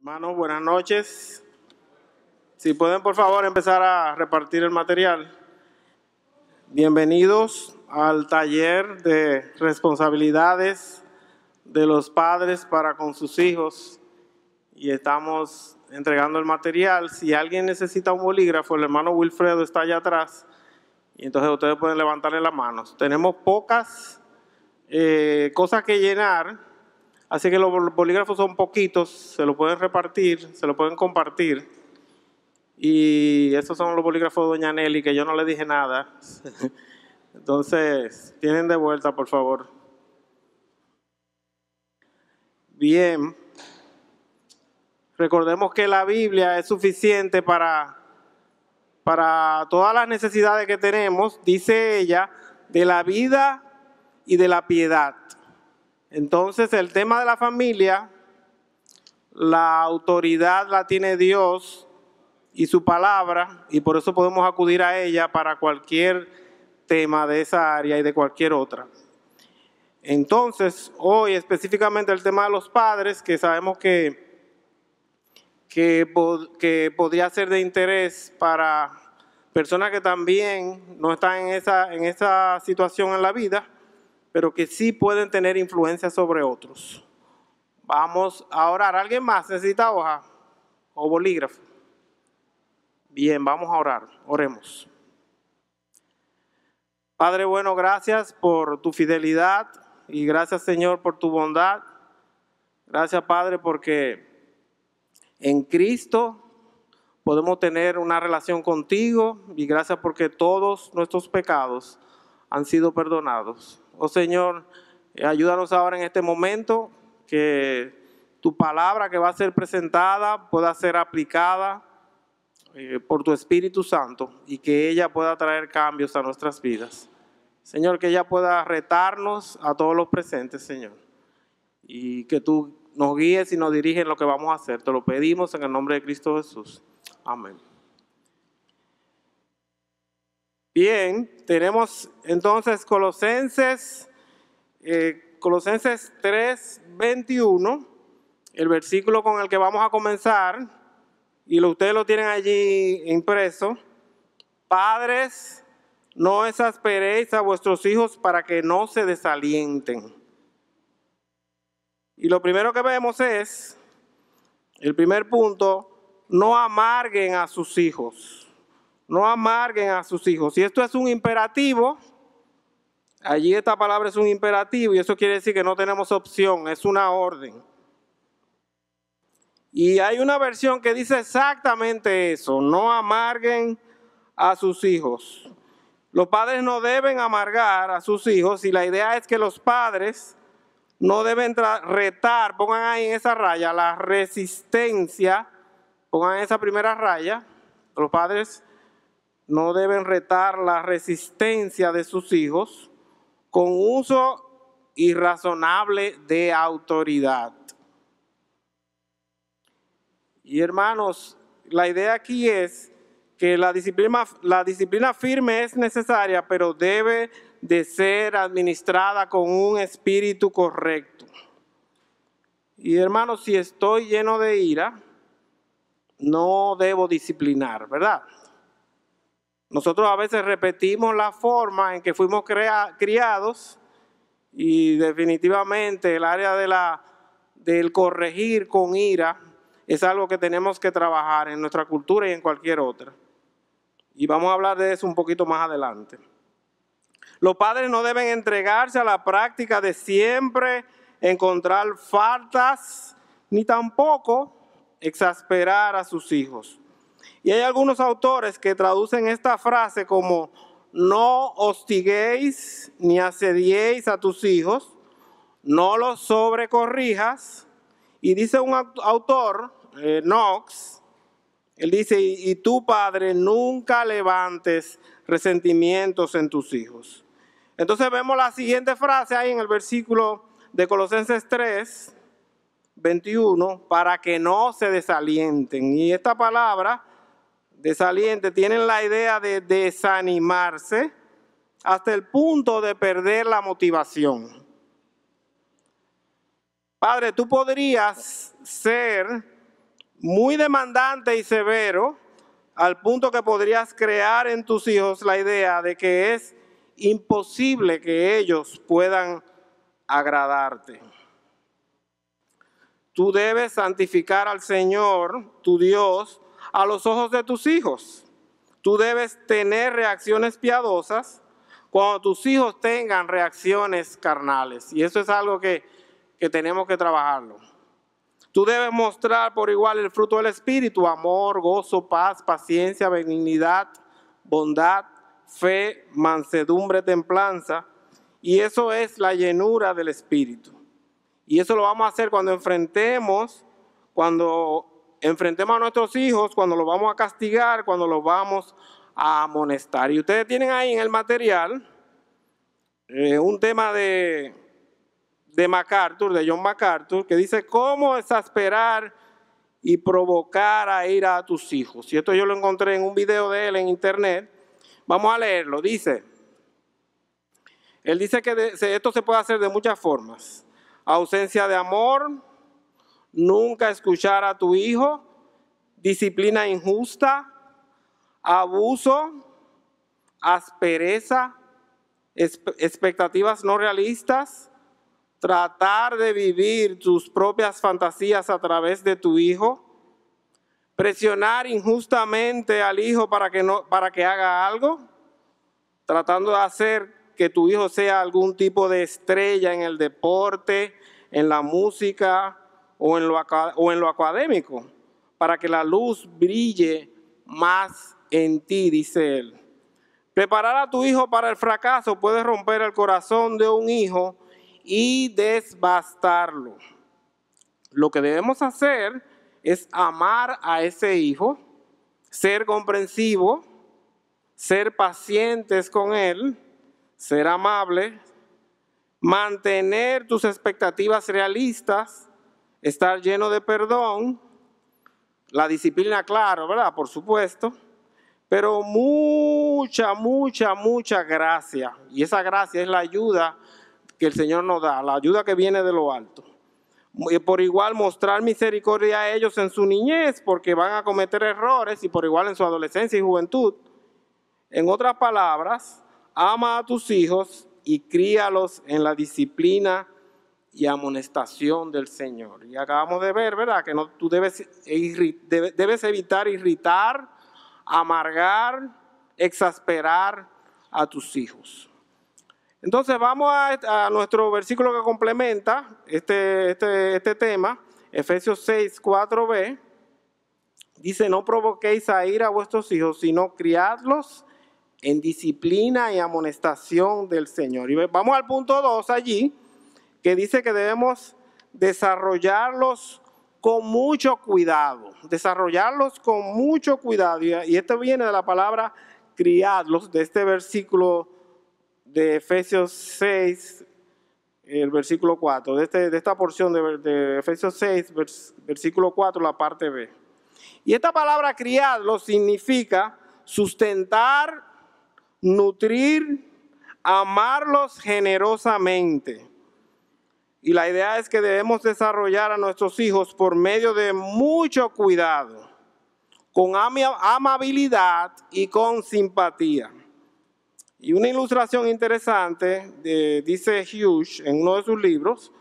Hermanos, buenas noches. Si pueden, por favor, empezar a repartir el material. Bienvenidos al taller de responsabilidades de los padres para con sus hijos. Y estamos entregando el material. Si alguien necesita un bolígrafo, el hermano Wilfredo está allá atrás. Y entonces ustedes pueden levantarle las manos. Tenemos pocas cosas que llenar. Así que los bolígrafos son poquitos, se los pueden repartir, se los pueden compartir. Y estos son los bolígrafos de doña Nelly, que yo no le dije nada. Entonces, tienen de vuelta, por favor. Bien. Recordemos que la Biblia es suficiente para todas las necesidades que tenemos, dice ella, de la vida y de la piedad. Entonces, el tema de la familia, la autoridad la tiene Dios y su palabra, y por eso podemos acudir a ella para cualquier tema de esa área y de cualquier otra. Entonces, hoy específicamente el tema de los padres, que sabemos que podría ser de interés para personas que también no están en esa situación en la vida, pero que sí pueden tener influencia sobre otros. Vamos a orar. ¿Alguien más necesita hoja o bolígrafo? Bien, vamos a orar. Oremos. Padre bueno, gracias por tu fidelidad y gracias, Señor, por tu bondad. Gracias, Padre, porque en Cristo podemos tener una relación contigo y gracias porque todos nuestros pecados han sido perdonados. Oh Señor, ayúdanos ahora en este momento que tu palabra que va a ser presentada pueda ser aplicada por tu Espíritu Santo y que ella pueda traer cambios a nuestras vidas. Señor, que ella pueda retarnos a todos los presentes, Señor, y que tú nos guíes y nos diriges en lo que vamos a hacer. Te lo pedimos en el nombre de Cristo Jesús. Amén. Bien, tenemos entonces Colosenses 3:21, el versículo con el que vamos a comenzar, y ustedes lo tienen allí impreso. Padres, no exasperéis a vuestros hijos para que no se desalienten. Y lo primero que vemos es, el primer punto, no amarguen a sus hijos. No amarguen a sus hijos. Y esto es un imperativo. Allí esta palabra es un imperativo y eso quiere decir que no tenemos opción, es una orden. Y hay una versión que dice exactamente eso, no amarguen a sus hijos. Los padres no deben amargar a sus hijos y la idea es que los padres no deben retar, pongan ahí en esa raya, la resistencia, pongan esa primera raya, los padres no deben retar la resistencia de sus hijos con uso irrazonable de autoridad. Y hermanos, la idea aquí es que la disciplina firme es necesaria, pero debe de ser administrada con un espíritu correcto. Y hermanos, si estoy lleno de ira, no debo disciplinar, ¿verdad? Nosotros a veces repetimos la forma en que fuimos criados y definitivamente el área del corregir con ira es algo que tenemos que trabajar en nuestra cultura y en cualquier otra. Y vamos a hablar de eso un poquito más adelante. Los padres no deben entregarse a la práctica de siempre encontrar faltas, ni tampoco exasperar a sus hijos. Y hay algunos autores que traducen esta frase como no hostiguéis ni asediéis a tus hijos, no los sobrecorrijas. Y dice un autor, Knox, él dice, y tú, padre, nunca levantes resentimientos en tus hijos. Entonces vemos la siguiente frase ahí en el versículo de Colosenses 3:21, para que no se desalienten. Y esta palabra, desaliente, tiene la idea de desanimarse hasta el punto de perder la motivación. Padre, tú podrías ser muy demandante y severo, al punto que podrías crear en tus hijos la idea de que es imposible que ellos puedan agradarte. Tú debes santificar al Señor, tu Dios, a los ojos de tus hijos. Tú debes tener reacciones piadosas cuando tus hijos tengan reacciones carnales. Y eso es algo que tenemos que trabajarlo. Tú debes mostrar por igual el fruto del Espíritu: amor, gozo, paz, paciencia, benignidad, bondad, fe, mansedumbre, templanza. Y eso es la llenura del Espíritu. Y eso lo vamos a hacer cuando enfrentemos a nuestros hijos, cuando los vamos a castigar, cuando los vamos a amonestar. Y ustedes tienen ahí en el material un tema de MacArthur, de John MacArthur, que dice cómo exasperar y provocar a ira a tus hijos. Y esto yo lo encontré en un video de él en internet. Vamos a leerlo. Él dice que esto se puede hacer de muchas formas. Ausencia de amor, nunca escuchar a tu hijo, disciplina injusta, abuso, aspereza, expectativas no realistas, tratar de vivir tus propias fantasías a través de tu hijo, presionar injustamente al hijo para que haga algo, tratando de hacer que tu hijo sea algún tipo de estrella en el deporte, en la música o en lo académico, para que la luz brille más en ti, dice él. Preparar a tu hijo para el fracaso puede romper el corazón de un hijo y desbastarlo. Lo que debemos hacer es amar a ese hijo, ser comprensivo, ser pacientes con él, ser amable, mantener tus expectativas realistas, estar lleno de perdón, la disciplina, claro, ¿verdad? Por supuesto, pero mucha gracia. Y esa gracia es la ayuda que el Señor nos da, la ayuda que viene de lo alto. Y por igual mostrar misericordia a ellos en su niñez, porque van a cometer errores, y por igual en su adolescencia y juventud. En otras palabras, ama a tus hijos y críalos en la disciplina y amonestación del Señor. Y acabamos de ver, ¿verdad?, que tú debes evitar irritar, amargar, exasperar a tus hijos. Entonces vamos a nuestro versículo que complementa este tema, Efesios 6, 4b. Dice: no provoquéis a ira a vuestros hijos, sino criadlos en disciplina y amonestación del Señor. Y vamos al punto 2 allí, que dice que debemos desarrollarlos con mucho cuidado. Desarrollarlos con mucho cuidado. Y esto viene de la palabra criadlos, de este versículo de Efesios 6, el versículo 4, de esta porción de Efesios 6, versículo 4, la parte B. Y esta palabra criadlos significa sustentar, nutrir, amarlos generosamente. Y la idea es que debemos desarrollar a nuestros hijos por medio de mucho cuidado, con amabilidad y con simpatía. Y una ilustración interesante, dice Hughes en uno de sus libros,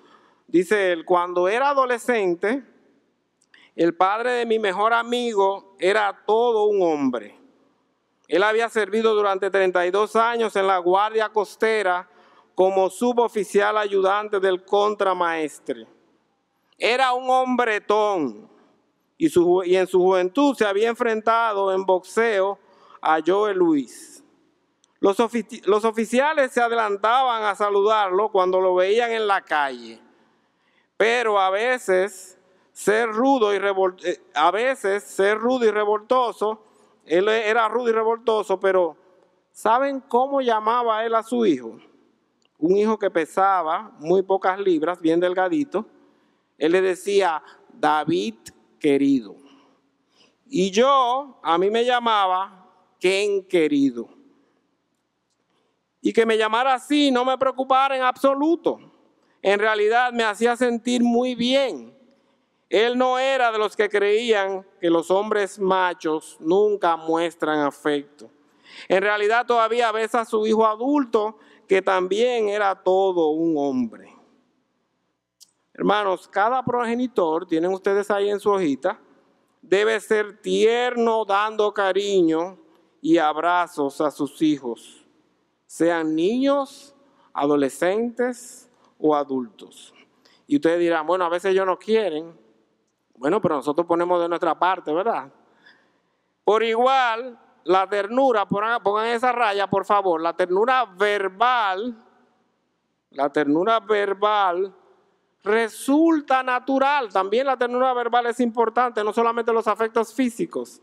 dice él: cuando era adolescente, el padre de mi mejor amigo era todo un hombre. Él había servido durante 32 años en la Guardia Costera como suboficial ayudante del contramaestre. Era un hombretón y en su juventud se había enfrentado en boxeo a Joe Louis. Los oficiales se adelantaban a saludarlo cuando lo veían en la calle, pero a veces ser rudo y revoltoso. Él era rudo y revoltoso, pero ¿saben cómo llamaba él a su hijo? Un hijo que pesaba muy pocas libras, bien delgadito. Él le decía: David querido. Y a mí me llamaba Ken querido. Y que me llamara así no me preocupara en absoluto. En realidad me hacía sentir muy bien. Él no era de los que creían que los hombres machos nunca muestran afecto. En realidad todavía besa a su hijo adulto, que también era todo un hombre. Hermanos, cada progenitor, tienen ustedes ahí en su hojita, debe ser tierno dando cariño y abrazos a sus hijos, sean niños, adolescentes o adultos. Y ustedes dirán, bueno, a veces ellos no quieren. Bueno, pero nosotros ponemos de nuestra parte, ¿verdad? Por igual, la ternura, pongan esa raya, por favor, la ternura verbal resulta natural. También la ternura verbal es importante, no solamente los afectos físicos.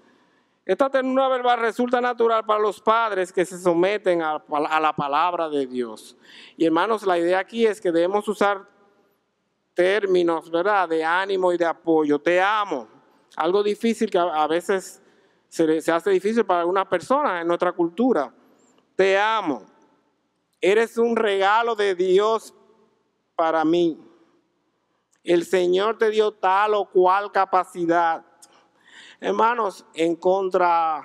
Esta ternura verbal resulta natural para los padres que se someten a la palabra de Dios. Y hermanos, la idea aquí es que debemos usar términos, ¿verdad?, de ánimo y de apoyo. Te amo. Algo difícil que a veces se hace difícil para algunas personas en nuestra cultura. Te amo. Eres un regalo de Dios para mí. El Señor te dio tal o cual capacidad. Hermanos, en contra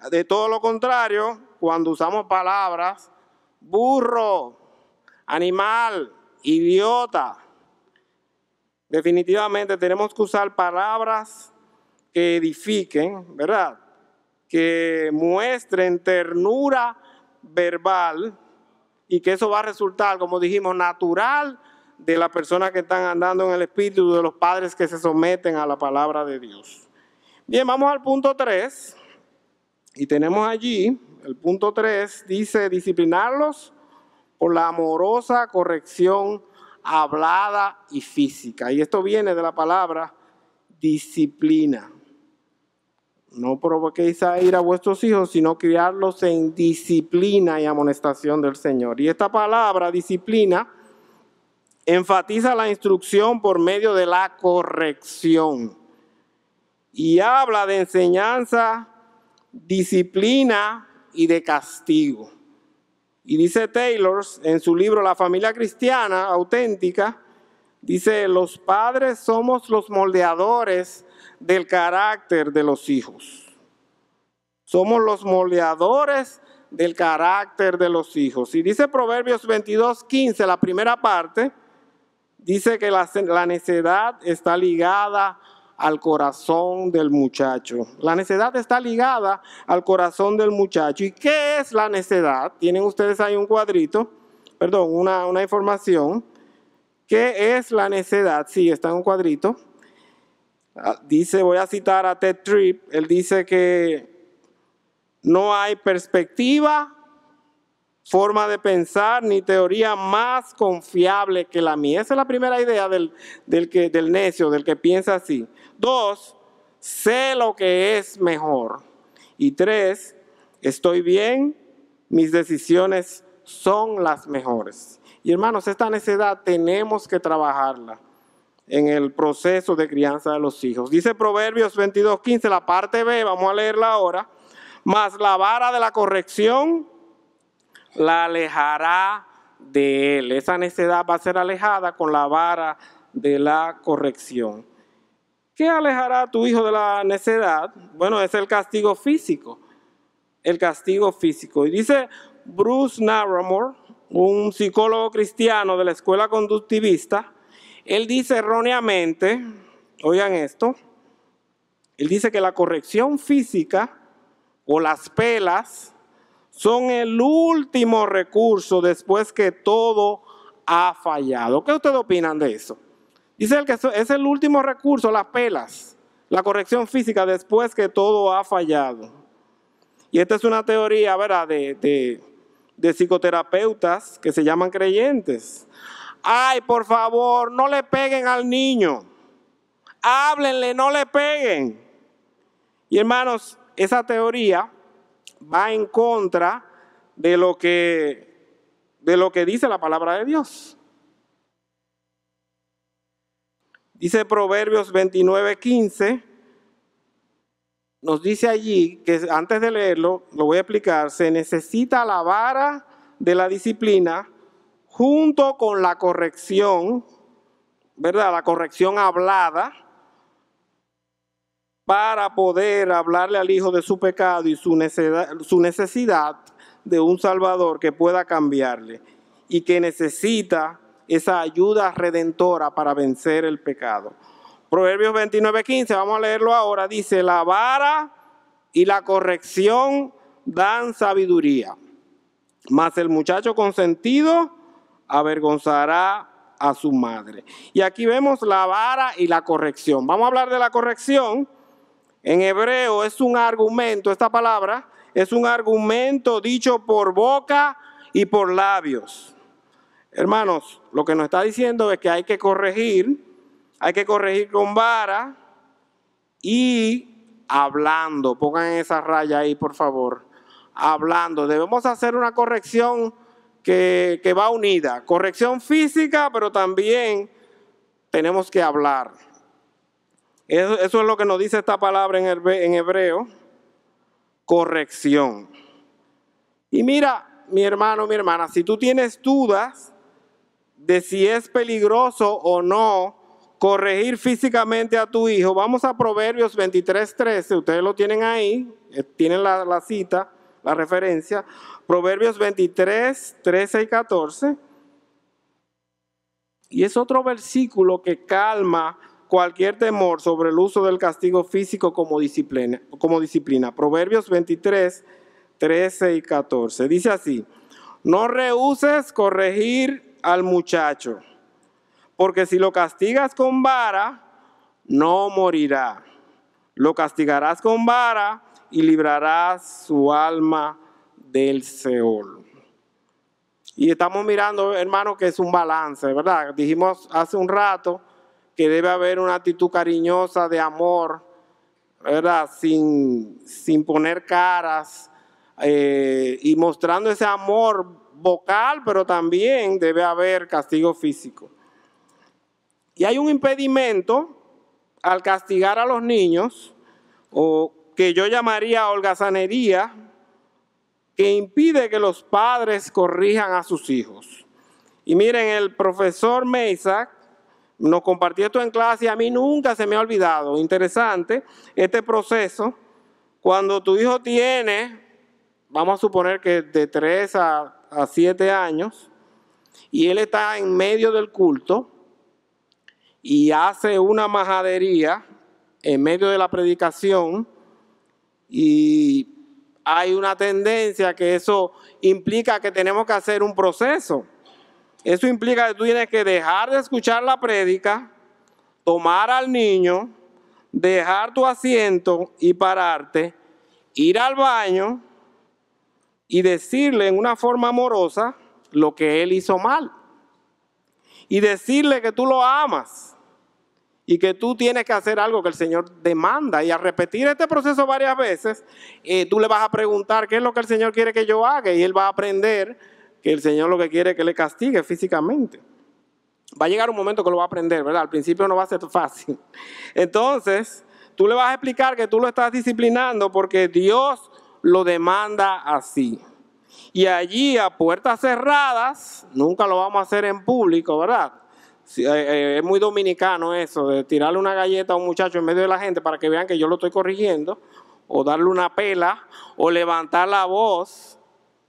de todo lo contrario, cuando usamos palabras, burro, animal, idiota, definitivamente tenemos que usar palabras que edifiquen, ¿verdad? Que muestren ternura verbal y que eso va a resultar, como dijimos, natural de las personas que están andando en el espíritu, de los padres que se someten a la palabra de Dios. Bien, vamos al punto 3. Y tenemos allí, el punto 3 dice, disciplinarlos por la amorosa corrección hablada y física. Y esto viene de la palabra disciplina. No provoquéis a ir a vuestros hijos, sino criarlos en disciplina y amonestación del Señor. Y esta palabra, disciplina, enfatiza la instrucción por medio de la corrección. Y habla de enseñanza, disciplina y de castigo. Y dice Taylor en su libro La familia cristiana auténtica, dice, los padres somos los moldeadores del carácter de los hijos. Somos los moldeadores del carácter de los hijos. Y dice Proverbios 22:15, la primera parte, dice que la necedad está ligada al corazón del muchacho. La necedad está ligada al corazón del muchacho. ¿Y qué es la necedad? Tienen ustedes ahí un cuadrito, perdón, una información. ¿Qué es la necedad? Sí, está en un cuadrito. Dice, voy a citar a Ted Tripp, él dice que no hay perspectiva, forma de pensar ni teoría más confiable que la mía. Esa es la primera idea del necio, del que piensa así. 2, sé lo que es mejor. Y 3, estoy bien, mis decisiones son las mejores. Y hermanos, esta necedad tenemos que trabajarla en el proceso de crianza de los hijos. Dice Proverbios 22:15, la parte B, vamos a leerla ahora. Mas la vara de la corrección la alejará de él. Esa necedad va a ser alejada con la vara de la corrección. ¿Qué alejará a tu hijo de la necedad? Bueno, es el castigo físico. El castigo físico. Y dice Bruce Narramore, un psicólogo cristiano de la escuela conductivista, él dice erróneamente, oigan esto, él dice que la corrección física o las pelas son el último recurso después que todo ha fallado. ¿Qué ustedes opinan de eso? Dice él que es el último recurso, las pelas, la corrección física después que todo ha fallado. Y esta es una teoría, ¿verdad?, de psicoterapeutas que se llaman creyentes. Ay, por favor, no le peguen al niño. Háblenle, no le peguen. Y hermanos, esa teoría va en contra de lo que dice la palabra de Dios. Dice Proverbios 29:15, nos dice allí que antes de leerlo, lo voy a explicar, se necesita la vara de la disciplina junto con la corrección, ¿verdad?, la corrección hablada, para poder hablarle al hijo de su pecado y su necesidad de un Salvador que pueda cambiarle y que necesita esa ayuda redentora para vencer el pecado. Proverbios 29:15, vamos a leerlo ahora, dice: la vara y la corrección dan sabiduría, mas el muchacho consentido avergonzará a su madre. Y aquí vemos la vara y la corrección. Vamos a hablar de la corrección. En hebreo es un argumento, esta palabra es un argumento dicho por boca y por labios. Hermanos, lo que nos está diciendo es que hay que corregir con vara y hablando. Pongan esa raya ahí, por favor. Hablando. Debemos hacer una corrección que va unida. Corrección física, pero también tenemos que hablar. Eso es lo que nos dice esta palabra en hebreo, corrección. Y mira, mi hermano, mi hermana, si tú tienes dudas de si es peligroso o no corregir físicamente a tu hijo, vamos a Proverbios 23:13, ustedes lo tienen ahí, tienen la cita, la referencia, Proverbios 23:13 y 14. Y es otro versículo que calma cualquier temor sobre el uso del castigo físico como disciplina. Proverbios 23:13 y 14. Dice así: no rehúses corregir al muchacho, porque si lo castigas con vara, no morirá. Lo castigarás con vara y librarás su alma del Seol. Y estamos mirando, hermano, que es un balance, ¿verdad? Dijimos hace un rato que debe haber una actitud cariñosa de amor, ¿verdad? Sin poner caras y mostrando ese amor vocal, pero también debe haber castigo físico. Y hay un impedimento al castigar a los niños, o que yo llamaría holgazanería, que impide que los padres corrijan a sus hijos. Y miren, el profesor Meisak nos compartió esto en clase y a mí nunca se me ha olvidado. Interesante este proceso. Cuando tu hijo tiene, vamos a suponer que de 3 a 7 años, y él está en medio del culto y hace una majadería en medio de la predicación, y hay una tendencia que eso implica que tenemos que hacer un proceso. Eso implica que tú tienes que dejar de escuchar la prédica, tomar al niño, dejar tu asiento y pararte, ir al baño y decirle en una forma amorosa lo que él hizo mal. Y decirle que tú lo amas y que tú tienes que hacer algo que el Señor demanda. Y al repetir este proceso varias veces, tú le vas a preguntar qué es lo que el Señor quiere que yo haga, y él va a aprender que el Señor lo que quiere es que le castigue físicamente. Va a llegar un momento que lo va a aprender, ¿verdad? Al principio no va a ser fácil. Entonces, tú le vas a explicar que tú lo estás disciplinando porque Dios lo demanda así. Y allí, a puertas cerradas, nunca lo vamos a hacer en público, ¿verdad? Es muy dominicano eso, de tirarle una galleta a un muchacho en medio de la gente para que vean que yo lo estoy corrigiendo, o darle una pela, o levantar la voz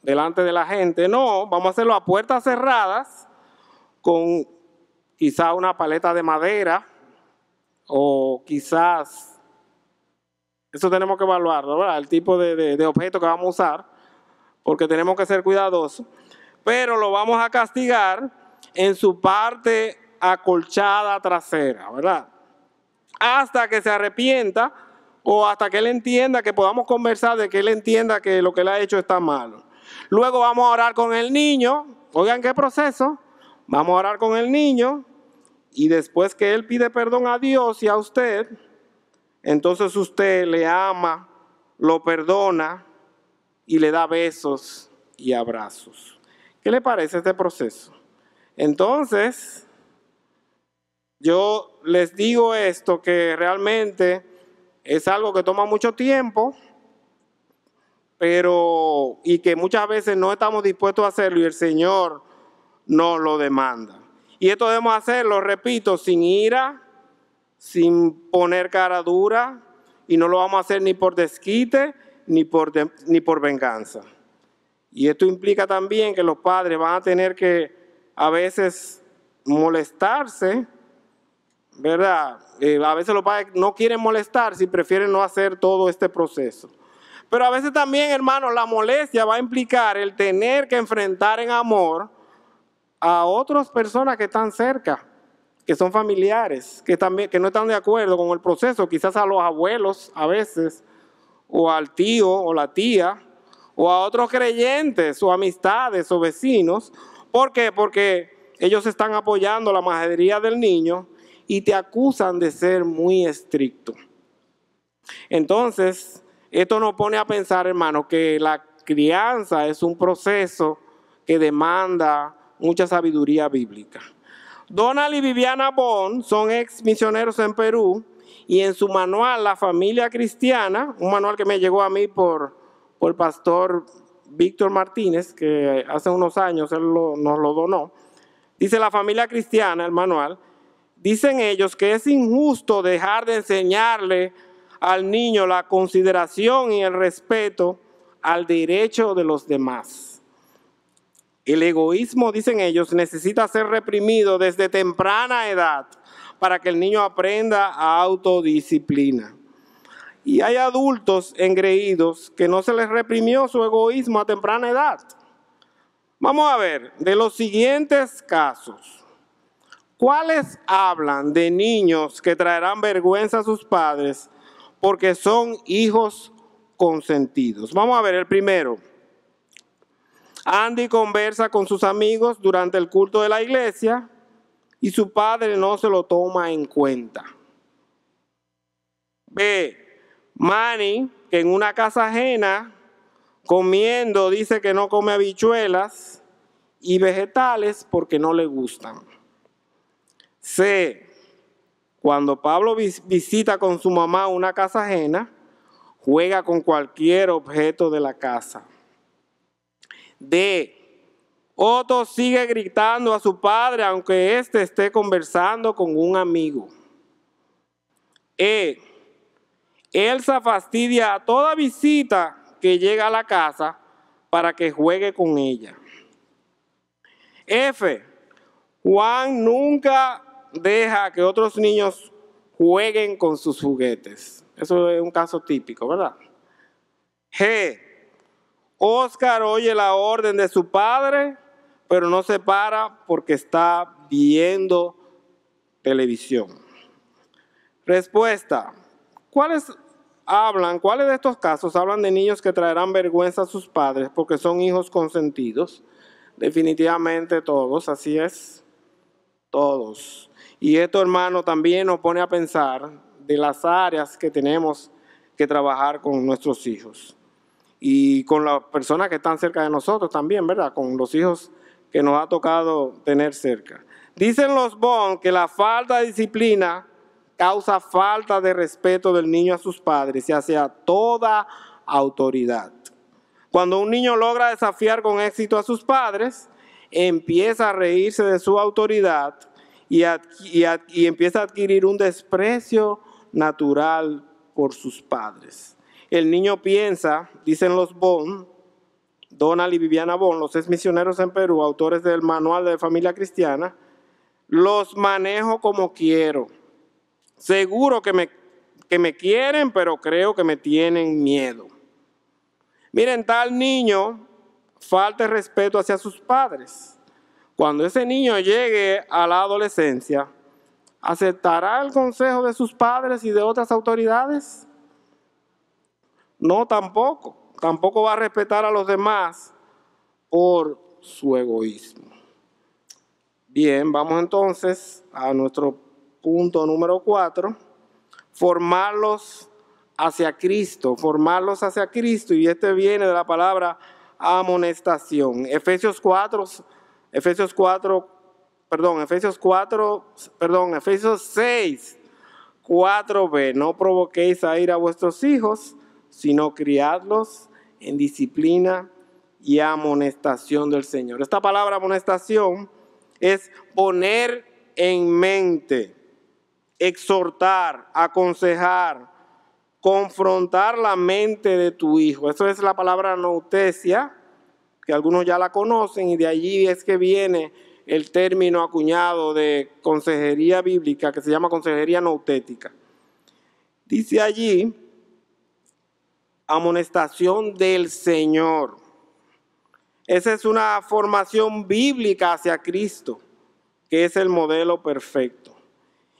delante de la gente. No, vamos a hacerlo a puertas cerradas, con quizá una paleta de madera, o quizás, eso tenemos que evaluarlo, ¿verdad? El tipo de objeto que vamos a usar, porque tenemos que ser cuidadosos, pero lo vamos a castigar en su parte acolchada trasera, ¿verdad? Hasta que se arrepienta, o hasta que él entienda, que podamos conversar de que él entienda que lo que él ha hecho está malo. Luego vamos a orar con el niño. Oigan qué proceso. Vamos a orar con el niño, y después que él pide perdón a Dios y a usted, entonces usted le ama, lo perdona y le da besos y abrazos. ¿Qué le parece este proceso? Entonces, yo les digo esto, que realmente es algo que toma mucho tiempo, y que muchas veces no estamos dispuestos a hacerlo, y el Señor nos lo demanda. Y esto debemos hacerlo, repito, sin ira, sin poner cara dura, y no lo vamos a hacer ni por desquite ni por venganza. Y esto implica también que los padres van a tener que a veces molestarse, ¿verdad? A veces los padres no quieren molestarse y prefieren no hacer todo este proceso. Pero a veces también, hermanos, la molestia va a implicar el tener que enfrentar en amor a otras personas que están cerca, que son familiares, que no están de acuerdo con el proceso, quizás a los abuelos a veces, o al tío o la tía, o a otros creyentes, o amistades, o vecinos. ¿Por qué? Porque ellos están apoyando la majadería del niño y te acusan de ser muy estricto. Entonces, esto nos pone a pensar, hermano, que la crianza es un proceso que demanda mucha sabiduría bíblica. Donald y Viviana Bond son ex misioneros en Perú y en su manual La Familia Cristiana, un manual que me llegó a mí por el pastor Víctor Martínez, que hace unos años él nos lo donó, dice La Familia Cristiana, el manual, dicen ellos que es injusto dejar de enseñarle al niño la consideración y el respeto al derecho de los demás. El egoísmo, dicen ellos, necesita ser reprimido desde temprana edad para que el niño aprenda a autodisciplina. Y hay adultos engreídos que no se les reprimió su egoísmo a temprana edad. Vamos a ver, de los siguientes casos, ¿cuáles hablan de niños que traerán vergüenza a sus padres porque son hijos consentidos? Vamos a ver el primero. Andy conversa con sus amigos durante el culto de la iglesia y su padre no se lo toma en cuenta. B. Manny, que en una casa ajena, comiendo, dice que no come habichuelas y vegetales porque no le gustan. C. Cuando Pablo visita con su mamá una casa ajena, juega con cualquier objeto de la casa. D. Otto sigue gritando a su padre aunque éste esté conversando con un amigo. E. Elsa fastidia a toda visita que llega a la casa para que juegue con ella. F. Juan nunca deja que otros niños jueguen con sus juguetes. Eso es un caso típico, ¿verdad? G. Oscar oye la orden de su padre, pero no se para porque está viendo televisión. Respuesta. ¿Cuáles de estos casos hablan de niños que traerán vergüenza a sus padres porque son hijos consentidos? Definitivamente todos, así es, todos. Y esto, hermano, también nos pone a pensar de las áreas que tenemos que trabajar con nuestros hijos. Y con las personas que están cerca de nosotros también, ¿verdad? Con los hijos que nos ha tocado tener cerca. Dicen los Bond que la falta de disciplina causa falta de respeto del niño a sus padres y hacia toda autoridad. Cuando un niño logra desafiar con éxito a sus padres, empieza a reírse de su autoridad y empieza a adquirir un desprecio natural por sus padres. El niño piensa, dicen los Bond, Donald y Viviana Bond, los ex misioneros en Perú, autores del manual de familia cristiana, los manejo como quiero. Seguro que me quieren, pero creo que me tienen miedo. Miren, tal niño falta de respeto hacia sus padres. Cuando ese niño llegue a la adolescencia, ¿aceptará el consejo de sus padres y de otras autoridades? No, tampoco. Tampoco va a respetar a los demás por su egoísmo. Bien, vamos entonces a nuestro punto número 4. Formarlos hacia Cristo. Formarlos hacia Cristo. Y este viene de la palabra amonestación. Efesios 6, Efesios 4b. No provoquéis a ira a vuestros hijos, sino criadlos en disciplina y amonestación del Señor. Esta palabra amonestación es poner en mente, exhortar, aconsejar, confrontar la mente de tu hijo. Eso es la palabra noutesia, que algunos ya la conocen, y de allí es que viene el término acuñado de consejería bíblica, que se llama consejería noutética. Dice allí, amonestación del Señor. Esa es una formación bíblica hacia Cristo, que es el modelo perfecto.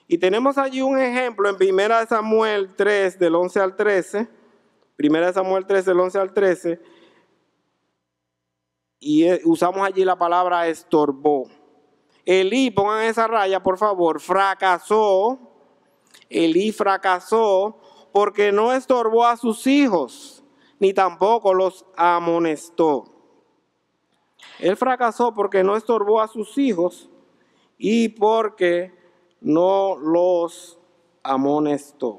Y tenemos allí un ejemplo en 1 Samuel 3, del 11 al 13. 1 Samuel 3, del 11 al 13. Y usamos allí la palabra estorbó. Elí, pongan esa raya, por favor, fracasó. Elí fracasó porque no estorbó a sus hijos, ni tampoco los amonestó. Él fracasó porque no estorbó a sus hijos y porque no los amonestó.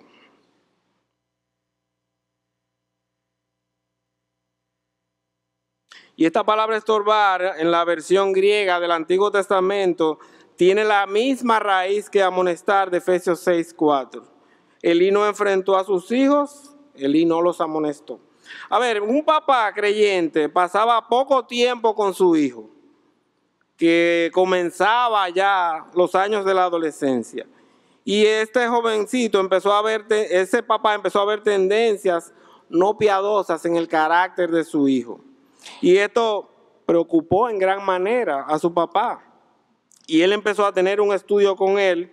Y esta palabra estorbar en la versión griega del Antiguo Testamento tiene la misma raíz que amonestar de Efesios 6:4. Elí no enfrentó a sus hijos, Elí no los amonestó. A ver, un papá creyente pasaba poco tiempo con su hijo, que comenzaba ya los años de la adolescencia. Y este jovencito empezó a ver, ese papá empezó a ver tendencias no piadosas en el carácter de su hijo. Y esto preocupó en gran manera a su papá. Y él empezó a tener un estudio con él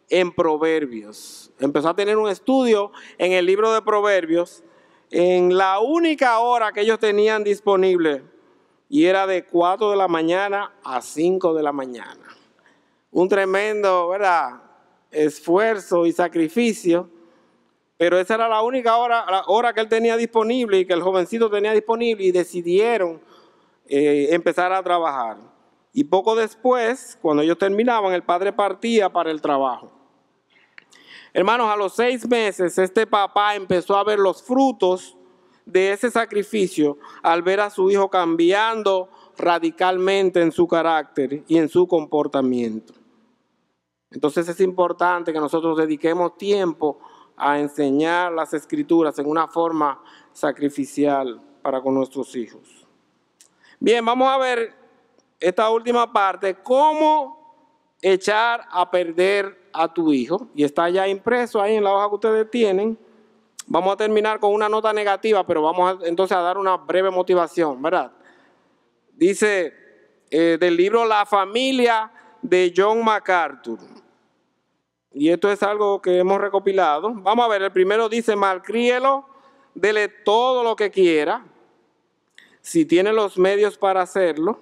en Proverbios. Empezó a tener un estudio en el libro de Proverbios en la única hora que ellos tenían disponible. Y era de 4 de la mañana a 5 de la mañana. Un tremendo, ¿verdad?, esfuerzo y sacrificio. Pero esa era la única hora, la hora que él tenía disponible y que el jovencito tenía disponible, y decidieron empezar a trabajar. Y poco después, cuando ellos terminaban, el padre partía para el trabajo. Hermanos, a los 6 meses, este papá empezó a ver los frutos de ese sacrificio al ver a su hijo cambiando radicalmente en su carácter y en su comportamiento. Entonces es importante que nosotros dediquemos tiempo a enseñar las Escrituras en una forma sacrificial para con nuestros hijos. Bien, vamos a ver esta última parte, cómo echar a perder a tu hijo. Y está ya impreso ahí en la hoja que ustedes tienen. Vamos a terminar con una nota negativa, pero vamos entonces a dar una breve motivación, ¿verdad? Dice del libro La familia de John MacArthur. Y esto es algo que hemos recopilado. Vamos a ver, el primero dice, malcríelo, dele todo lo que quiera, si tiene los medios para hacerlo,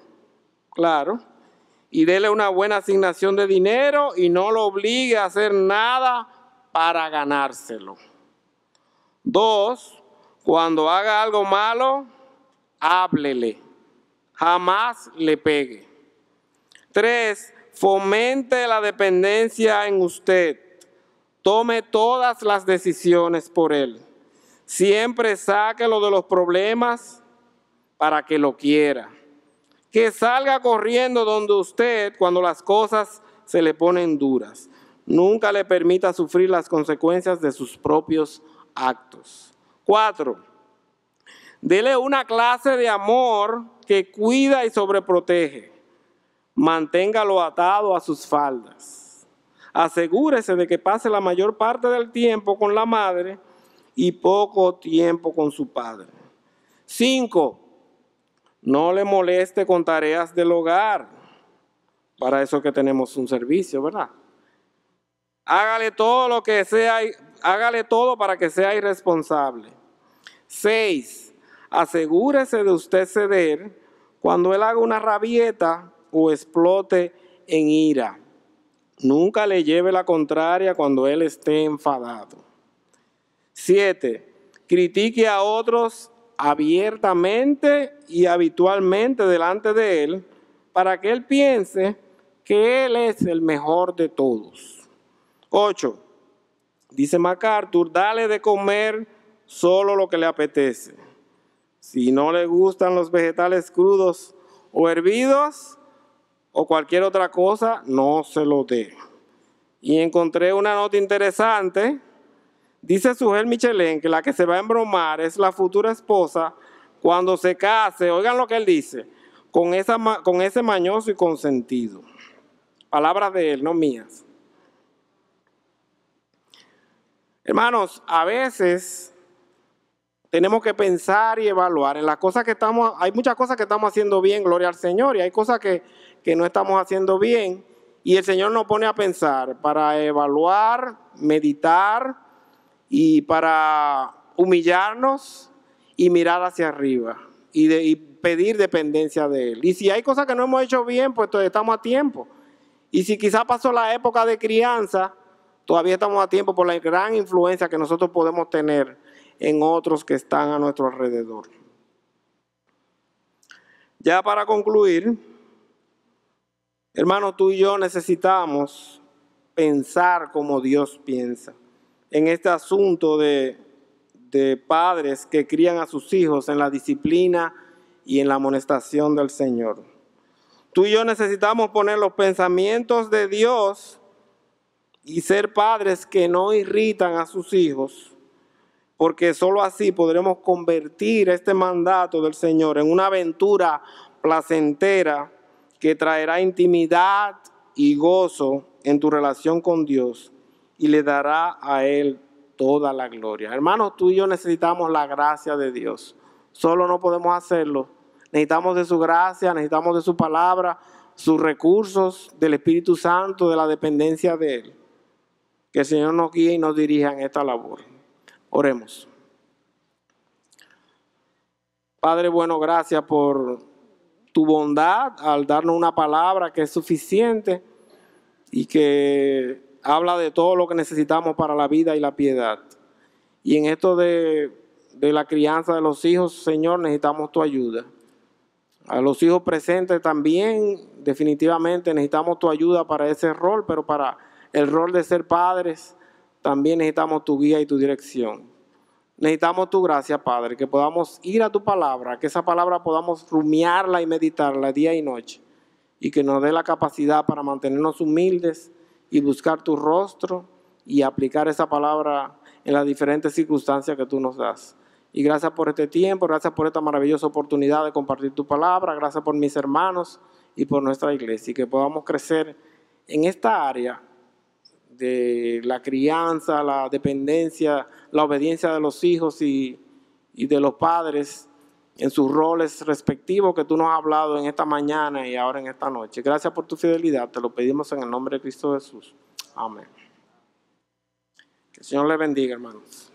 claro, y dele una buena asignación de dinero y no lo obligue a hacer nada para ganárselo. 2, cuando haga algo malo, háblele, jamás le pegue. 3, fomente la dependencia en usted. Tome todas las decisiones por él. Siempre sáquelo de los problemas para que lo quiera. Que salga corriendo donde usted cuando las cosas se le ponen duras. Nunca le permita sufrir las consecuencias de sus propios actos. 4, dele una clase de amor que cuida y sobreprotege. Manténgalo atado a sus faldas. Asegúrese de que pase la mayor parte del tiempo con la madre y poco tiempo con su padre. 5, no le moleste con tareas del hogar. Para eso que tenemos un servicio, ¿verdad? Hágale todo para que sea irresponsable. 6, asegúrese de usted ceder cuando él haga una rabieta o explote en ira. Nunca le lleve la contraria cuando él esté enfadado. 7, critique a otros abiertamente y habitualmente delante de él para que él piense que él es el mejor de todos. 8, dice MacArthur, dale de comer solo lo que le apetece. Si no le gustan los vegetales crudos o hervidos, o cualquier otra cosa, no se lo dé. Y encontré una nota interesante. Dice Sujel Michelén que la que se va a embromar es la futura esposa cuando se case. Oigan lo que él dice, con ese mañoso y consentido. Palabras de él, no mías. Hermanos, a veces tenemos que pensar y evaluar en las cosas que hay muchas cosas que estamos haciendo bien, gloria al Señor, y hay cosas que no estamos haciendo bien, y el Señor nos pone a pensar para evaluar, meditar y para humillarnos y mirar hacia arriba y pedir dependencia de Él. Y si hay cosas que no hemos hecho bien, pues todavía estamos a tiempo. Y si quizá pasó la época de crianza, todavía estamos a tiempo por la gran influencia que nosotros podemos tener en otros que están a nuestro alrededor. Ya para concluir, hermanos, tú y yo necesitamos pensar como Dios piensa en este asunto de padres que crían a sus hijos en la disciplina y en la amonestación del Señor. Tú y yo necesitamos poner los pensamientos de Dios y ser padres que no irritan a sus hijos, porque solo así podremos convertir este mandato del Señor en una aventura placentera que traerá intimidad y gozo en tu relación con Dios y le dará a Él toda la gloria. Hermanos, tú y yo necesitamos la gracia de Dios. Solo no podemos hacerlo. Necesitamos de su gracia, necesitamos de su palabra, sus recursos, del Espíritu Santo, de la dependencia de Él. Que el Señor nos guíe y nos dirija en esta labor. Oremos. Padre bueno, gracias por tu bondad al darnos una palabra que es suficiente y que habla de todo lo que necesitamos para la vida y la piedad. Y en esto de la crianza de los hijos, Señor, necesitamos tu ayuda. A los hijos presentes también, definitivamente necesitamos tu ayuda para ese rol, pero para el rol de ser padres también necesitamos tu guía y tu dirección. Necesitamos tu gracia, Padre, que podamos ir a tu palabra, que esa palabra podamos rumiarla y meditarla día y noche, y que nos dé la capacidad para mantenernos humildes y buscar tu rostro y aplicar esa palabra en las diferentes circunstancias que tú nos das. Y gracias por este tiempo, gracias por esta maravillosa oportunidad de compartir tu palabra, gracias por mis hermanos y por nuestra iglesia, y que podamos crecer en esta área de la crianza, la dependencia, la obediencia de los hijos y de los padres en sus roles respectivos que tú nos has hablado en esta mañana y ahora en esta noche. Gracias por tu fidelidad, te lo pedimos en el nombre de Cristo Jesús. Amén. Que el Señor le bendiga, hermanos.